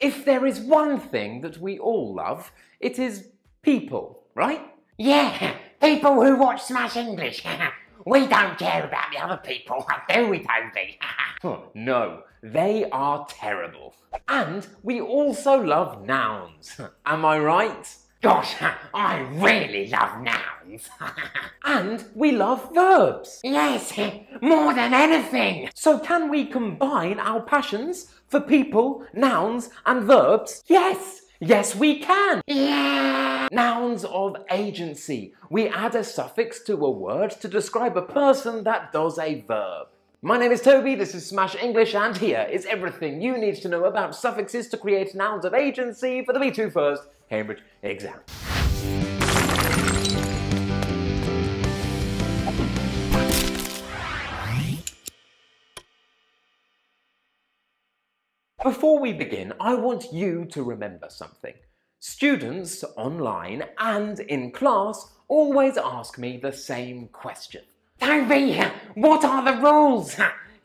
If there is one thing that we all love, it is people, right? Yeah, people who watch Smash English. We don't care about the other people, do we, Toby? No, they are terrible. And we also love nouns. Am I right? Gosh, I really love nouns. And we love verbs. Yes, more than anything. So can we combine our passions for people, nouns and verbs? Yes! Yes, we can! Yeah! Nouns of agency. We add a suffix to a word to describe a person that does a verb. My name is Toby, this is Smash English, and here is everything you need to know about suffixes to create nouns of agency for the B2 First Cambridge exam. Before we begin, I want you to remember something. Students online and in class always ask me the same question. Toby, what are the rules?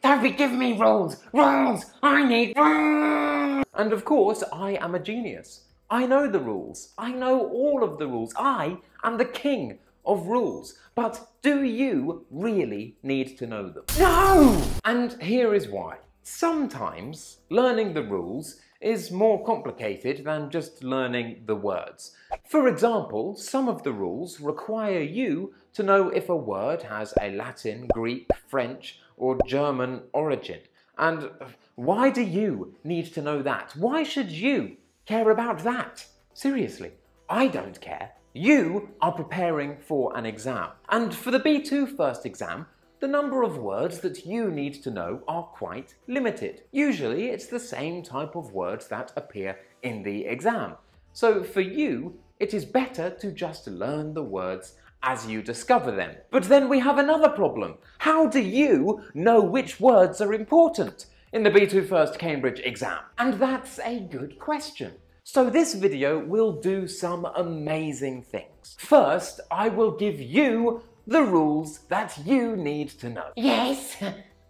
Toby, give me rules. Rules! I need rules! And of course, I am a genius. I know the rules. I know all of the rules. I am the king of rules. But do you really need to know them? No! And here is why. Sometimes learning the rules is more complicated than just learning the words. For example, some of the rules require you to know if a word has a Latin, Greek, French, or German origin. And why do you need to know that? Why should you care about that? Seriously, I don't care. You are preparing for an exam. And for the B2 First exam, the number of words that you need to know are quite limited. Usually it's the same type of words that appear in the exam. So for you, it is better to just learn the words as you discover them. But then we have another problem. How do you know which words are important in the B2 First Cambridge exam? And that's a good question. So this video will do some amazing things. First, I will give you the rules that you need to know. Yes.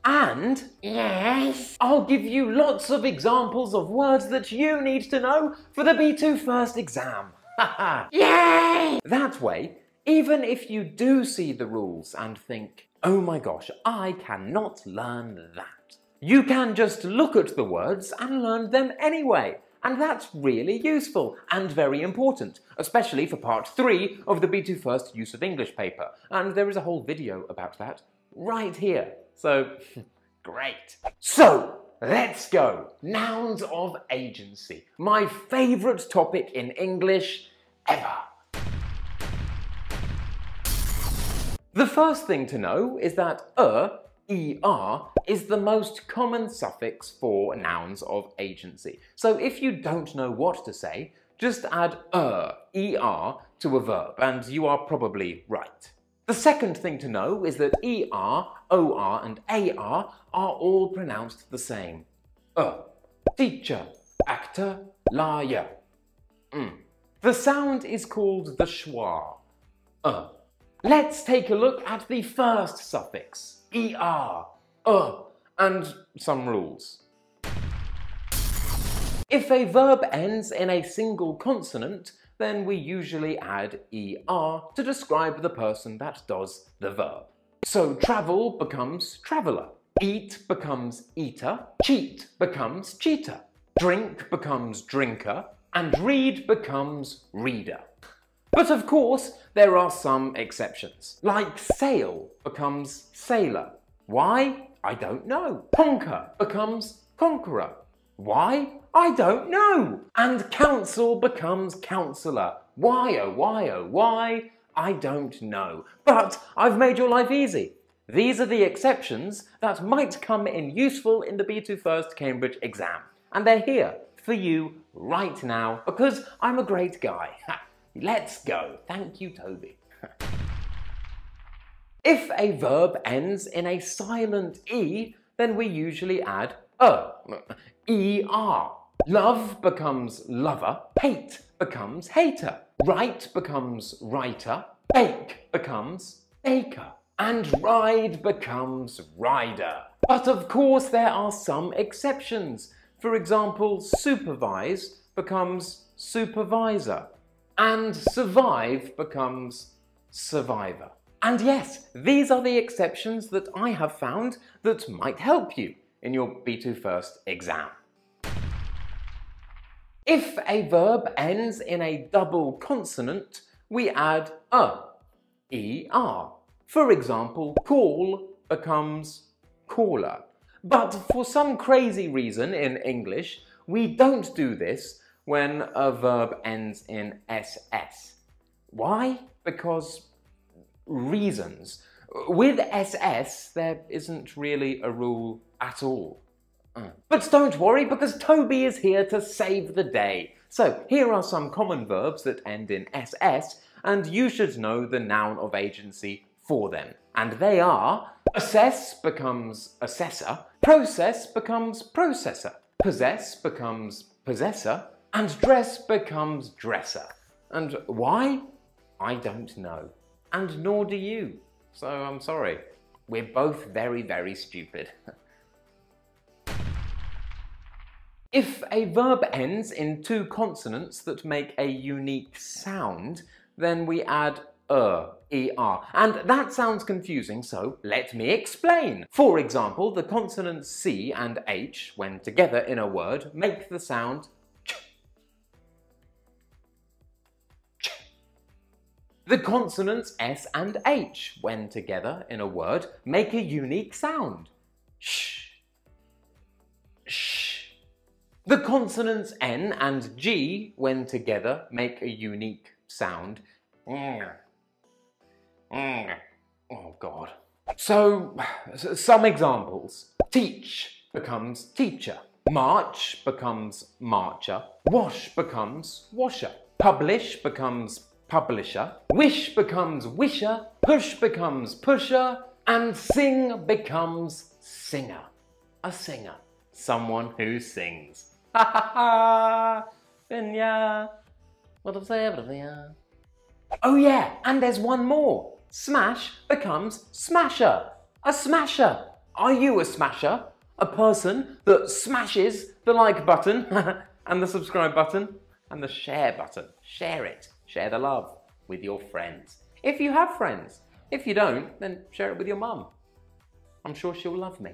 And yes, I'll give you lots of examples of words that you need to know for the B2 First exam. yay! That way, even if you do see the rules and think, oh my gosh, I cannot learn that, you can just look at the words and learn them anyway. And that's really useful and very important, especially for part 3 of the B2 First Use of English paper. And there is a whole video about that right here. So, great. So, let's go. Nouns of agency. My favourite topic in English ever. The first thing to know is that ER is the most common suffix for nouns of agency. So if you don't know what to say, just add ER to a verb and you are probably right. The second thing to know is that ER, OR and AR are all pronounced the same. Teacher, actor, liar. The sound is called the schwa. Let's take a look at the first suffix. ER, and some rules. If a verb ends in a single consonant, then we usually add ER to describe the person that does the verb. So travel becomes traveller, eat becomes eater, cheat becomes cheater, drink becomes drinker, and read becomes reader. But of course, there are some exceptions. Like sail becomes sailor. Why? I don't know. Conquer becomes conqueror. Why? I don't know. And counsel becomes counsellor. Why, oh why, oh why? I don't know. But I've made your life easy. These are the exceptions that might come in useful in the B2 First Cambridge exam. And they're here for you right now because I'm a great guy. Let's go. Thank you, Toby. If a verb ends in a silent E, then we usually add ER. Love becomes lover, hate becomes hater, write becomes writer, bake becomes baker, and ride becomes rider. But of course there are some exceptions. For example, supervise becomes supervisor, and survive becomes survivor. And yes, these are the exceptions that I have found that might help you in your B2 First exam. If a verb ends in a double consonant, we add a, er. For example, call becomes caller. But for some crazy reason in English, we don't do this when a verb ends in ss. Why? Because reasons. With ss, there isn't really a rule at all. But don't worry, because Toby is here to save the day. So here are some common verbs that end in ss, and you should know the noun of agency for them. And they are: assess becomes assessor, process becomes processor, possess becomes possessor, and dress becomes dresser. And why? I don't know. And nor do you. So I'm sorry. We're both very, very stupid. If a verb ends in two consonants that make a unique sound, then we add er. And that sounds confusing, so let me explain. For example, the consonants C and H, when together in a word, make the sound ch. Ch. The consonants S and H, when together in a word, make a unique sound. Sh. Sh. The consonants N and G, when together, make a unique sound. Oh God. So, some examples. Teach becomes teacher. March becomes marcher. Wash becomes washer. Publish becomes publisher. Wish becomes wisher. Push becomes pusher. And sing becomes singer. A singer. Someone who sings. Ha ha ha! Oh yeah, and there's one more. Smash becomes smasher. A smasher. Are you a smasher? A person that smashes the like button and the subscribe button and the share button. Share it. Share the love with your friends. If you have friends. If you don't, then share it with your mum. I'm sure she'll love me.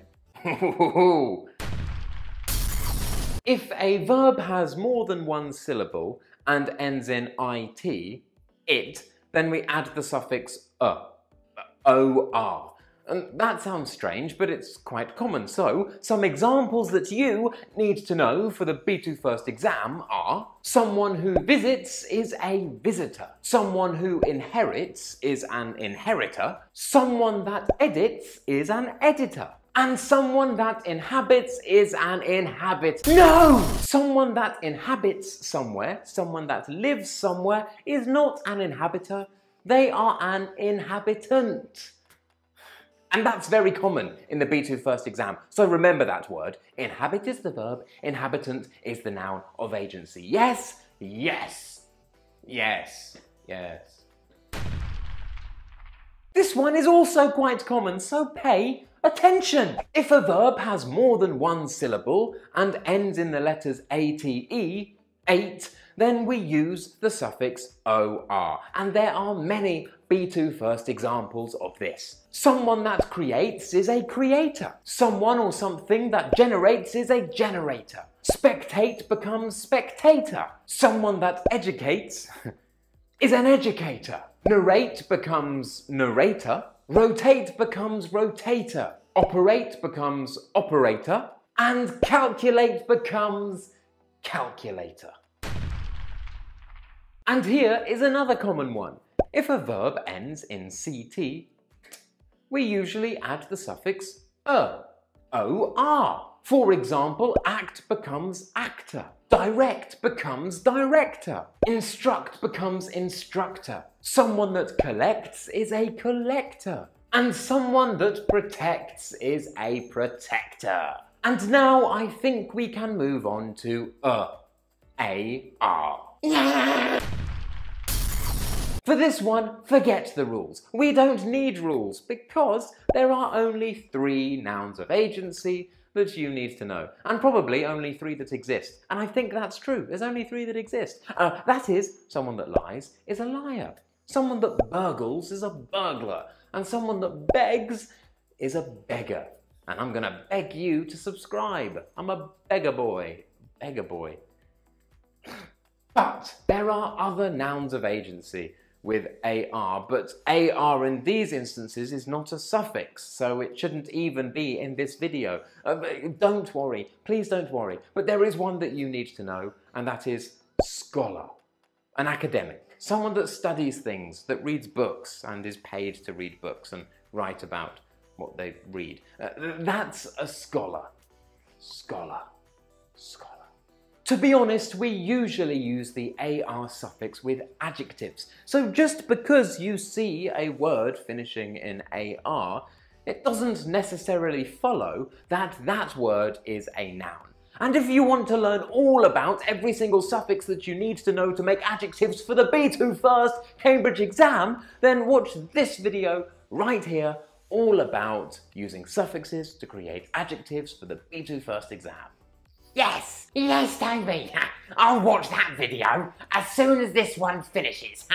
If a verb has more than one syllable and ends in it, then we add the suffix or. And that sounds strange, but it's quite common. So, some examples that you need to know for the B2 First exam are: someone who visits is a visitor. Someone who inherits is an inheritor. Someone that edits is an editor. And someone that inhabits is an inhabitor. No! Someone that inhabits somewhere, someone that lives somewhere, is not an inhabitor. They are an inhabitant. And that's very common in the B2 First exam. So remember that word. Inhabit is the verb, inhabitant is the noun of agency. Yes, yes, yes, yes. This one is also quite common, so pay attention. If a verb has more than one syllable and ends in the letters ate, ate, then we use the suffix or. And there are many B2 First examples of this. Someone that creates is a creator. Someone or something that generates is a generator. Spectate becomes spectator. Someone that educates is an educator. Narrate becomes narrator. Rotate becomes rotator. Operate becomes operator. And calculate becomes calculator. And here is another common one. If a verb ends in ct, we usually add the suffix or. For example, act becomes actor. Direct becomes director. Instruct becomes instructor. Someone that collects is a collector. And someone that protects is a protector. And now I think we can move on to ar. Yeah! For this one, forget the rules. We don't need rules because there are only 3 nouns of agency that you need to know, and probably only 3 that exist. And I think that's true. There's only 3 that exist. That is, someone that lies is a liar. Someone that burgles is a burglar. And someone that begs is a beggar. And I'm going to beg you to subscribe. I'm a beggar boy. Beggar boy. But there are other nouns of agency with AR, but AR in these instances is not a suffix, so it shouldn't even be in this video. Don't worry, please don't worry. But there is one that you need to know, and that is scholar. An academic. Someone that studies things, that reads books and is paid to read books and write about what they read. That's a scholar. Scholar. Scholar. To be honest, we usually use the AR suffix with adjectives. So just because you see a word finishing in AR, it doesn't necessarily follow that that word is a noun. And if you want to learn all about every single suffix that you need to know to make adjectives for the B2 First Cambridge exam, then watch this video right here all about using suffixes to create adjectives for the B2 First exam. Yes, yes, Toby. I'll watch that video as soon as this one finishes.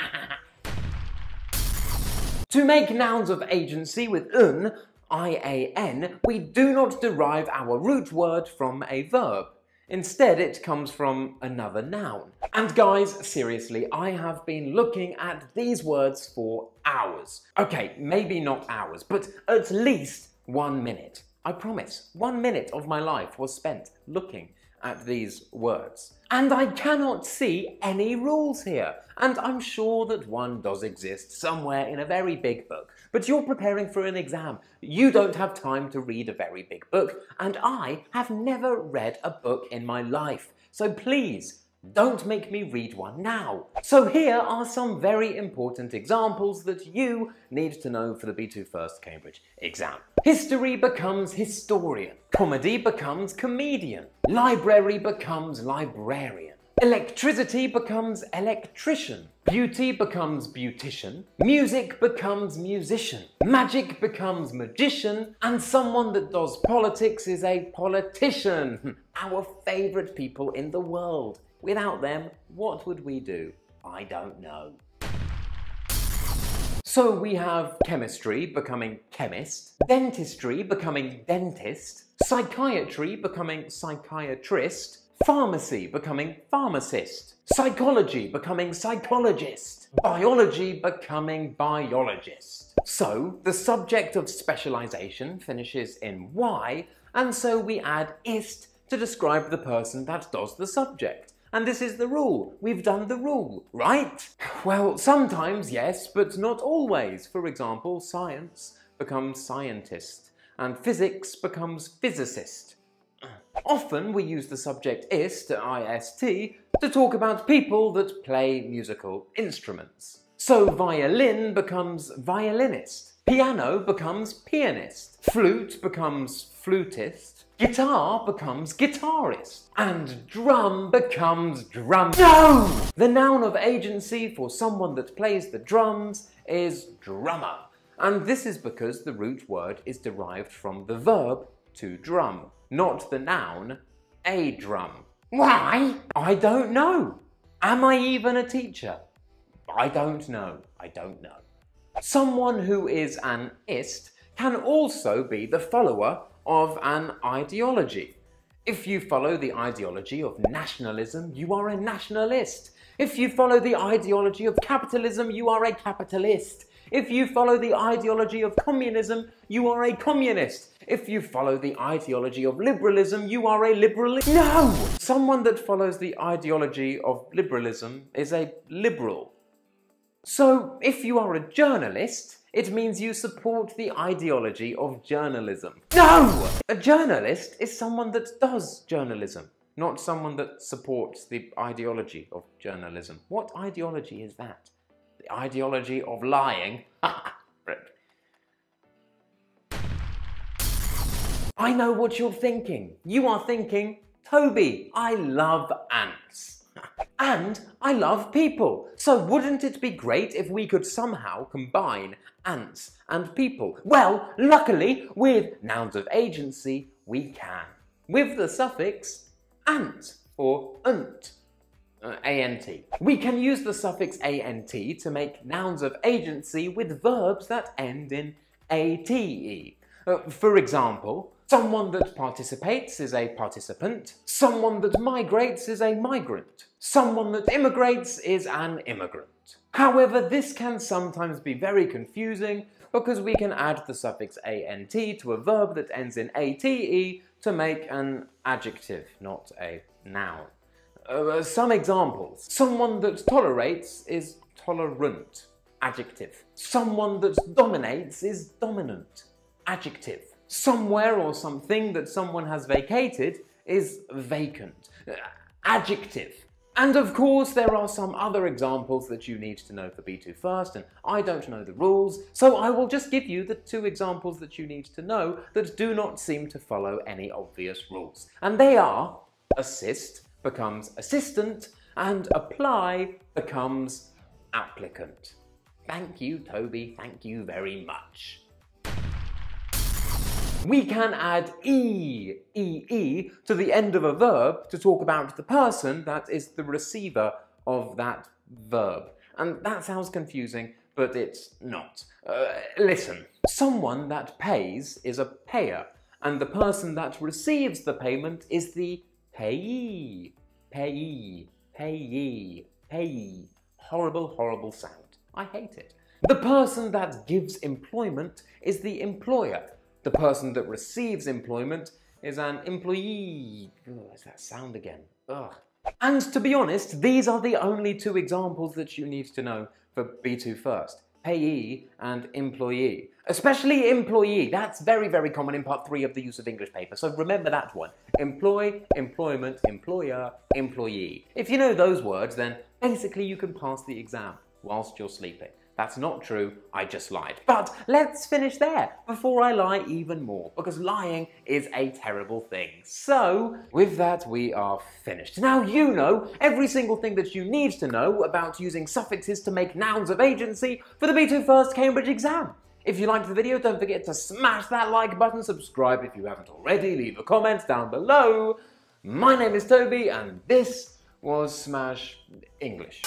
To make nouns of agency with un, I-A-N, we do not derive our root word from a verb. Instead, it comes from another noun. And guys, seriously, I have been looking at these words for hours. Okay, maybe not hours, but at least 1 minute. I promise, 1 minute of my life was spent looking at these words. And I cannot see any rules here. And I'm sure that one does exist somewhere in a very big book. But you're preparing for an exam. You don't have time to read a very big book. And I have never read a book in my life. So please, don't make me read one now. So here are some very important examples that you need to know for the B2 First Cambridge exam. History becomes historian. Comedy becomes comedian. Library becomes librarian. Electricity becomes electrician. Beauty becomes beautician. Music becomes musician. Magic becomes magician. And someone that does politics is a politician. Our favourite people in the world. Without them, what would we do? I don't know. So we have chemistry becoming chemist, dentistry becoming dentist, psychiatry becoming psychiatrist, pharmacy becoming pharmacist, psychology becoming psychologist, biology becoming biologist. So the subject of specialization finishes in Y, and so we add ist to describe the person that does the subject. And this is the rule. We've done the rule, right? Well, sometimes yes, but not always. For example, science becomes scientist, and physics becomes physicist. Often we use the subject ist, I-S-T, to talk about people that play musical instruments. So violin becomes violinist, piano becomes pianist, flute becomes flutist, guitar becomes guitarist, and drum becomes drum. No! The noun of agency for someone that plays the drums is drummer. And this is because the root word is derived from the verb to drum, not the noun a drum. Why? I don't know. Am I even a teacher? I don't know. I don't know. Someone who is an ist can also be the follower of an ideology. If you follow the ideology of nationalism, you are a nationalist. If you follow the ideology of capitalism, you are a capitalist. If you follow the ideology of communism, you are a communist. If you follow the ideology of liberalism, you are a liberalist. No! Someone that follows the ideology of liberalism is a liberal. So, if you are a journalist, it means you support the ideology of journalism. No! A journalist is someone that does journalism, not someone that supports the ideology of journalism. What ideology is that? The ideology of lying? I know what you're thinking. You are thinking, Toby, I love ants. And I love people. So wouldn't it be great if we could somehow combine ants and people? Well, luckily, with nouns of agency, we can, with the suffix ant or unt. ANT. We can use the suffix ANT to make nouns of agency with verbs that end in ATE. For example, someone that participates is a participant, someone that migrates is a migrant, someone that immigrates is an immigrant. However, this can sometimes be very confusing because we can add the suffix ANT to a verb that ends in ATE to make an adjective, not a noun. Some examples. Someone that tolerates is tolerant. Adjective. Someone that dominates is dominant. Adjective. Somewhere or something that someone has vacated is vacant. Adjective. And of course there are some other examples that you need to know for B2 first, and I don't know the rules, so I will just give you the 2 examples that you need to know that do not seem to follow any obvious rules. And they are assist becomes assistant, and apply becomes applicant. Thank you, Toby. Thank you very much. We can add EE to the end of a verb to talk about the person that is the receiver of that verb. And that sounds confusing, but it's not. Listen, someone that pays is a payer, and the person that receives the payment is the payee. Payee. Payee. Payee. Horrible, horrible sound. I hate it. The person that gives employment is the employer. The person that receives employment is an employee. Ugh, is that sound again? Ugh. And to be honest, these are the only 2 examples that you need to know for B2 first. Payee and employee. Especially employee. That's very, very common in part 3 of the use of English paper, so remember that one. Employ, employment, employer, employee. If you know those words, then basically you can pass the exam whilst you're sleeping. That's not true, I just lied. But let's finish there before I lie even more, because lying is a terrible thing. So, with that, we are finished. Now you know every single thing that you need to know about using suffixes to make nouns of agency for the B2 First Cambridge exam. If you liked the video, don't forget to smash that like button, subscribe if you haven't already, leave a comment down below. My name is Toby, and this was Smash English.